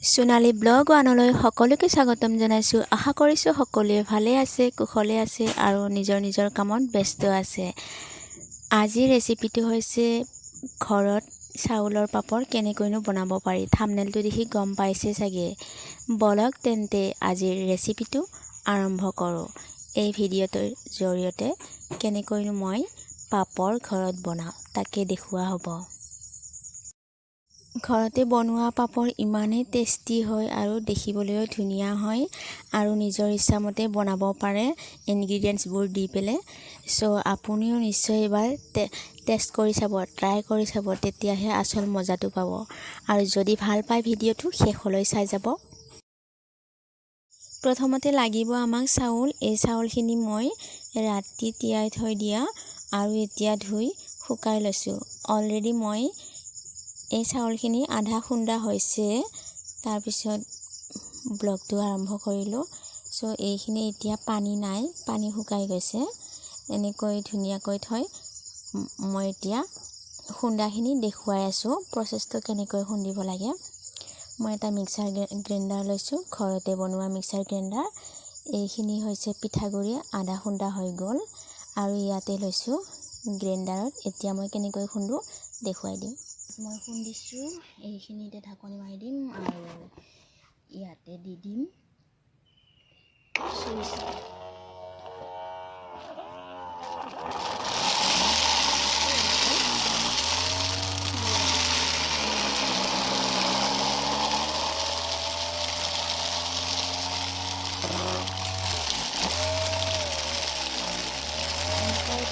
সোণালী blog ওৱানলৈ সকলোকে স্বাগতম জনাইছোঁ। আশা কৰিছোঁ সকলোৱে ভালে আছে, কুশলে আছে আৰু নিজৰ নিজৰ কামত ব্যস্ত আছে। আজিৰ ৰেচিপিটো হৈছে ঘৰত চাউলৰ পাপৰ কেনেকৈনো বনাব পাৰি। থাম্বনেইলটো দেখি গম পাইছে চাগে। বলক তেন্তে আজিৰ ৰেচিপিটো আৰম্ভ কৰোঁ। এই ভিডিঅ'টোৰ জৰিয়তে কেনেকৈনো মই পাপৰ ঘৰত বনাওঁ তাকে দেখুওৱা হ'ব। ঘৰতে বনোৱা পাপৰ ইমানেই টেষ্টি হয় আৰু দেখিবলৈও ধুনীয়া হয় আৰু নিজৰ ইচ্ছামতে বনাব পাৰে ইনগ্ৰিডিয়েণ্টছবোৰ দি পেলাই। চ' আপুনিও নিশ্চয় এবাৰ টেষ্ট কৰি চাব, ট্ৰাই কৰি চাব, তেতিয়াহে আচল মজাটো পাব। আৰু যদি ভাল পায় ভিডিঅ'টো শেষলৈ চাই যাব। প্ৰথমতে লাগিব আমাক চাউল। এই চাউলখিনি মই ৰাতি তিয়াই থৈ দিয়া আৰু এতিয়া ধুই শুকাই লৈছোঁ। অলৰেডি মই এই চাউলখিনি আধা খুন্দা হৈছে, তাৰপিছত ব্লগটো আৰম্ভ কৰিলোঁ। চ' এইখিনি এতিয়া পানী নাই, পানী শুকাই গৈছে। এনেকৈ ধুনীয়াকৈ থৈ মই এতিয়া খুন্দাখিনি দেখুৱাই আছোঁ, প্ৰচেছটো কেনেকৈ খুন্দিব লাগে। মই এটা মিক্সাৰ গ্ৰাইণ্ডাৰ লৈছোঁ, ঘৰতে বনোৱা মিক্সাৰ গ্ৰাইণ্ডাৰ। এইখিনি হৈছে পিঠাগুড়ি আধা খুন্দা হৈ গ'ল আৰু ইয়াতে লৈছোঁ গ্ৰাইণ্ডাৰত। এতিয়া মই কেনেকৈ খুন্দো দেখুৱাই দিম। মই খুন্দিছোঁ, এইখিনিতে ঢাকনি মাৰি দিম আৰু ইয়াতে দি দিম চুইচ।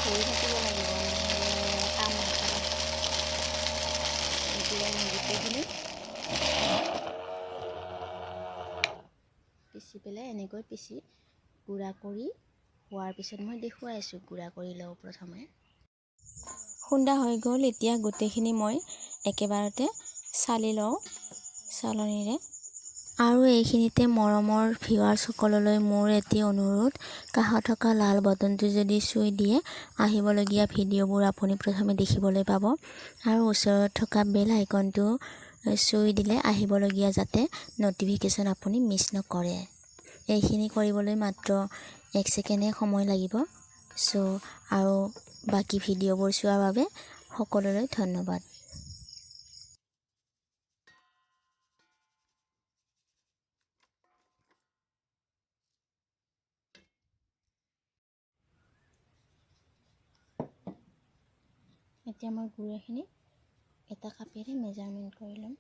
ধৰি থাকিব লাগিব, নহ'লে কাম নকৰে। এতিয়া মই গোটেইখিনি পিচি পেলাই এনেকৈ পিচি গুড়া কৰি হোৱাৰ পিছত মই দেখুৱাই আছোঁ। গুড়া কৰি লওঁ প্ৰথমে। খুন্দা হৈ গ'ল, এতিয়া গোটেইখিনি মই একেবাৰতে চালি লওঁ চালনীৰে। আৰু এইখিনিতে মৰমৰ ভিউৱাৰ্ছসকললৈ মোৰ এটি অনুৰোধ, কাষত থকা লাল বটনটো যদি চুই দিয়ে আহিবলগীয়া ভিডিঅ'বোৰ আপুনি প্ৰথমে দেখিবলৈ পাব আৰু ওচৰত থকা বেল আইকনটো চুই দিলে আহিবলগীয়া যাতে ন'টিফিকেশ্যন আপুনি মিছ নকৰে। এইখিনি কৰিবলৈ মাত্ৰ 1 ছেকেণ্ডে সময় লাগিব। চ' আৰু বাকী ভিডিঅ'বোৰ চোৱাৰ বাবে সকলোলৈ ধন্যবাদ। এতিয়া মই গুড়াখিনি এটা কাপেৰে মেজাৰমেণ্ট কৰি ল'ম।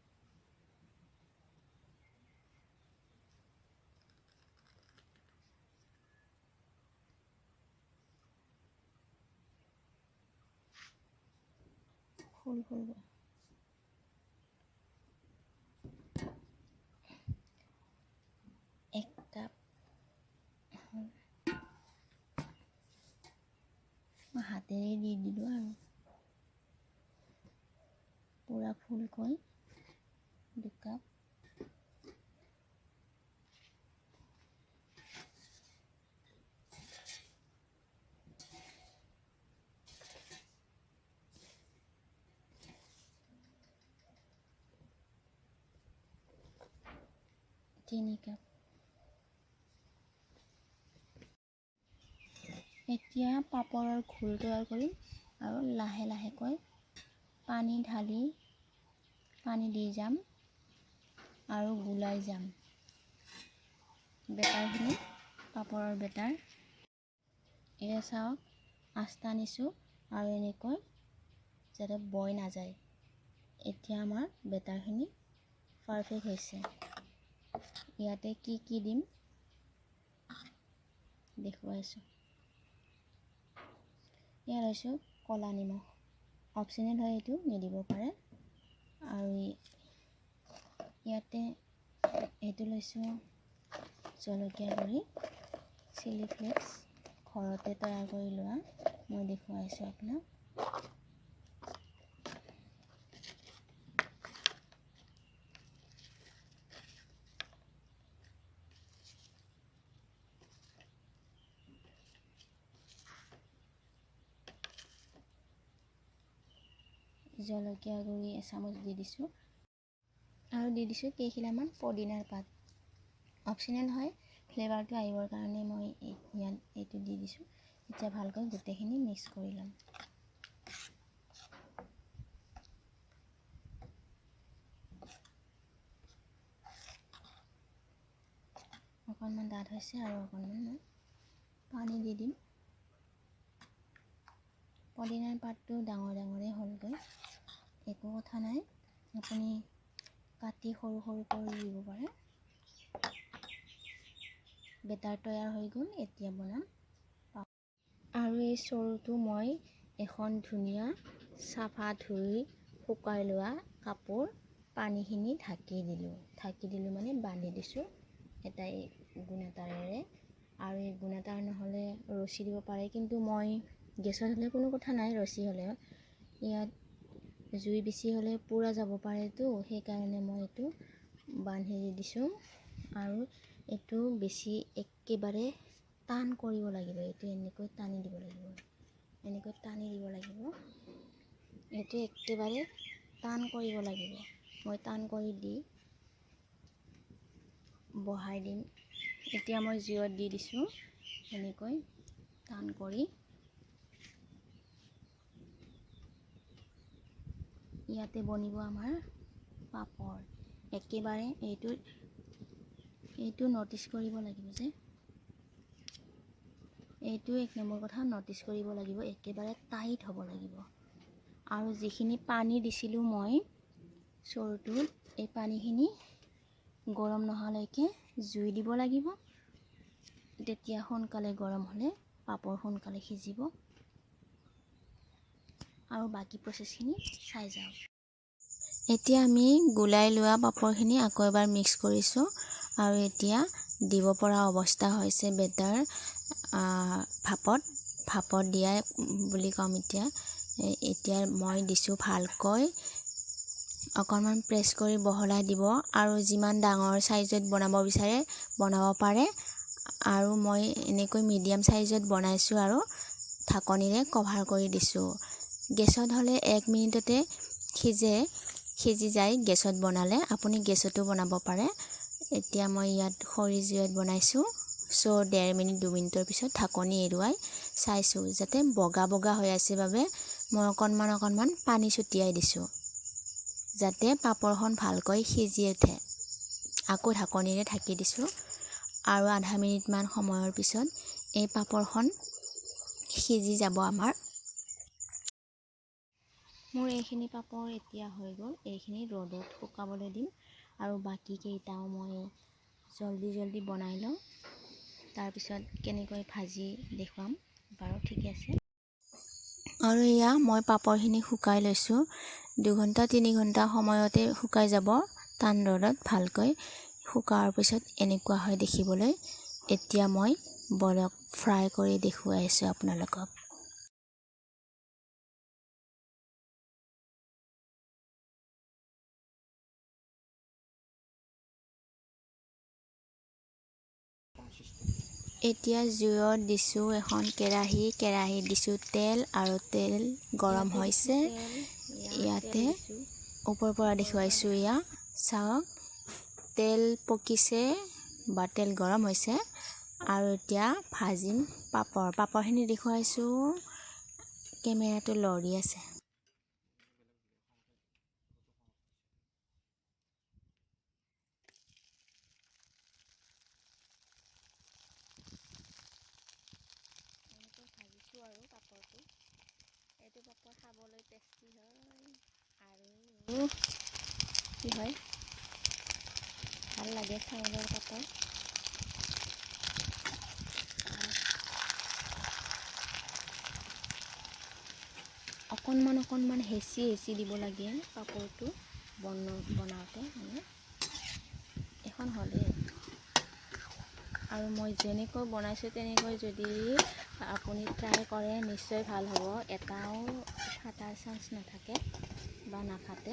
ফুল এক কাপ মই হাতেৰে দি দিলোঁ আৰু পূৰা ফুলকৈ 2 কাপ। তিনি কাপ। এতিয়া পাপৰৰ ঘোল তৈয়াৰ কৰিম আৰু লাহে লাহেকৈ পানী দি যাম আৰু গুলাই যাম বেটাৰখিনি, পাপৰৰ বেটাৰ। এয়া চাওক, আস্থা নিছোঁ আৰু এনেকৈ যাতে বৈ নাযায়। এতিয়া আমাৰ বেটাৰখিনি পাৰফেক্ট হৈছে। ইয়াতে কি দিম দেখুৱাইছোঁ। ইয়াত লৈছোঁ ক'লা নিমখ, অপশ্যনেল হয়, এইটো নিদিব পাৰে। আৰু ইয়াতে এইটো লৈছোঁ জলকীয়া গুড়ি, চিলি ফ্লেক্স, ঘৰতে তৈয়াৰ কৰি লোৱা। মই দেখুৱাইছোঁ আপোনাক। জলকীয়া গুড়ি এচামুচ দি দিছোঁ আৰু দি দিছোঁ কেইখিলামান পদিনাৰ পাত। অপশ্যনেল হয়, ফ্লেভাৰটো আহিবৰ কাৰণে মই ইয়াত এইটো দি দিছোঁ। এতিয়া ভালকৈ গোটেইখিনি মিক্স কৰি ল'ম। অকণমান ডাঠ হৈছে আৰু অকণমান মই পানী দি দিম। পদিনাৰ পাতটো ডাঙৰ ডাঙৰে হ'লগৈ, একো কথা নাই, আপুনি কাটি সৰু সৰু কৰি দিব পাৰে। বেটাৰ তৈয়াৰ হৈ গ'ল। এতিয়া বনাম আৰু এই চৰুটো মই এখন ধুনীয়া চাফা ধুই শুকাই লোৱা কাপোৰ পানীখিনি ঢাকি দিলোঁ মানে বান্ধি দিছোঁ এটা গুণ এটাৰেৰে। আৰু এই গুণ এটাৰ নহ'লে ৰছী দিব পাৰে, কিন্তু মই গেছত হ'লে কোনো কথা নাই, ৰছী হ'লেও ইয়াত জুই বেছি হ'লে পুৰা যাব পাৰেতো, সেইকাৰণে মই এইটো বান্ধি দি দিছোঁ। আৰু এইটো বেছি একেবাৰে টান কৰিব লাগিব, এইটো এনেকৈ টানি দিব লাগিব, এনেকৈ টানি দিব লাগিব, এইটো একেবাৰে টান কৰিব লাগিব। মই টান কৰি দি বহাই দিম। এতিয়া মই জুইত দি দিছোঁ, এনেকৈ টান কৰি। ইয়াতে বনিব আমাৰ পাপৰ। একেবাৰে এইটো ন'টিছ কৰিব লাগিব যে, এইটো এক নম্বৰ কথা ন'টিছ কৰিব লাগিব, একেবাৰে টাইট হ'ব লাগিব। আৰু যিখিনি পানী দিছিলোঁ মই চৰুটোত, এই পানীখিনি গৰম নোহোৱালৈকে জুই দিব লাগিব। তেতিয়া সোনকালে গৰম হ'লে পাপৰ সোনকালে সিজিব। আৰু বাকী প্ৰচেছখিনি চাই যাওক। এতিয়া আমি গুলাই লোৱা পাপৰখিনি আকৌ এবাৰ মিক্স কৰিছোঁ আৰু এতিয়া দিব পৰা অৱস্থা হৈছে বেটাৰ। ভাপত দিয়া বুলি ক'ম এতিয়া মই দিছোঁ ভালকৈ, অকণমান প্ৰেছ কৰি বহলাই দিব। আৰু যিমান ডাঙৰ চাইজত বনাব বিচাৰে বনাব পাৰে। আৰু মই এনেকৈ মিডিয়াম চাইজত বনাইছোঁ আৰু ঢাকনিৰে কভাৰ কৰি দিছোঁ। গেছত হ'লে 1 মিনিটতে সিজি যায়। গেছত বনালে আপুনি গেছতো বনাব পাৰে। এতিয়া মই ইয়াত খৰি জুইত বনাইছোঁ, চ' 1.5 মিনিট 2 মিনিটৰ পিছত ঢাকনি এৰুৱাই চাইছোঁ, যাতে বগা বগা হৈ আছে বাবে মই অকণমান পানী ছটিয়াই দিছোঁ, যাতে পাপৰখন ভালকৈ সিজি উঠে। আকৌ ঢাকনিৰে ঢাকি দিছোঁ আৰু আধা মিনিটমান সময়ৰ পিছত এই পাপৰখন সিজি যাব আমাৰ। মোৰ এইখিনি পাপৰ এতিয়া হৈ গ'ল। এইখিনি ৰ'দত শুকাবলৈ দিম আৰু বাকী কেইটাও মই জলদি বনাই লওঁ, তাৰপিছত কেনেকৈ ভাজি দেখুৱাম বাৰু, ঠিক আছে। আৰু এয়া মই পাপৰখিনি শুকাই লৈছোঁ। 2 ঘণ্টা 3 ঘণ্টা সময়তে শুকাই যাব টান ৰ'দত। ভালকৈ শুকোৱাৰ পিছত এনেকুৱা হয় দেখিবলৈ। এতিয়া মই বলক ফ্ৰাই কৰি দেখুৱাই আছোঁ আপোনালোকক। এতিয়া জুইত দিছোঁ এখন কেৰাহীত দিছোঁ তেল, আৰু তেল গৰম হৈছে। ইয়াতে ওপৰৰ পৰা দেখুৱাইছোঁ, এয়া চাওক তেল পকিছে বা তেল গৰম হৈছে। আৰু এতিয়া ভাজিম পাপৰখিনি দেখুৱাইছোঁ। কেমেৰাটো লৰি আছে। ভাজিছোঁ আৰু পাপৰটো, এইটো পাপৰ খাবলৈ টেষ্টি হয় আৰু কি হয়, ভাল লাগে চাউলৰ পাপৰ। অকণমান হেঁচি দিব লাগে পাপৰটো বনাওঁতে, মানে এখন হ'লে। আৰু মই যেনেকৈ বনাইছোঁ তেনেকৈ যদি আপুনি ট্ৰাই কৰে নিশ্চয় ভাল হ'ব। এটাও ফাটাৰ চান্স নাথাকে বা নাফাটে।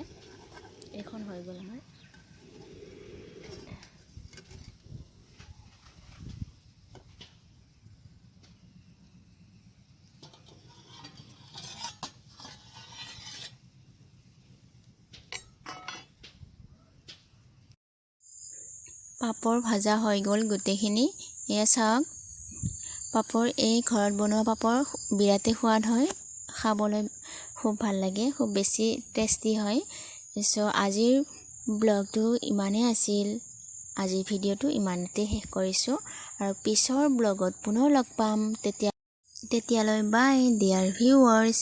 এইখন হৈ গ'ল আমাৰ। পাপৰ ভাজা হৈ গ'ল গোটেইখিনি। এয়া চাওক, পাপৰ এই ঘৰত বনোৱা পাপৰ বিৰাটেই সোৱাদ হয়, খাবলৈ খুব ভাল লাগে, খুব বেছি টেষ্টি হয়। চ' আজিৰ ব্লগটো ইমানেই আছিল, আজিৰ ভিডিঅ'টো ইমানতে শেষ কৰিছোঁ আৰু পিছৰ ব্লগত পুনৰ লগ পাম। তেতিয়ালৈ বাই ডিয়াৰ ভিউৱাৰ্ছ।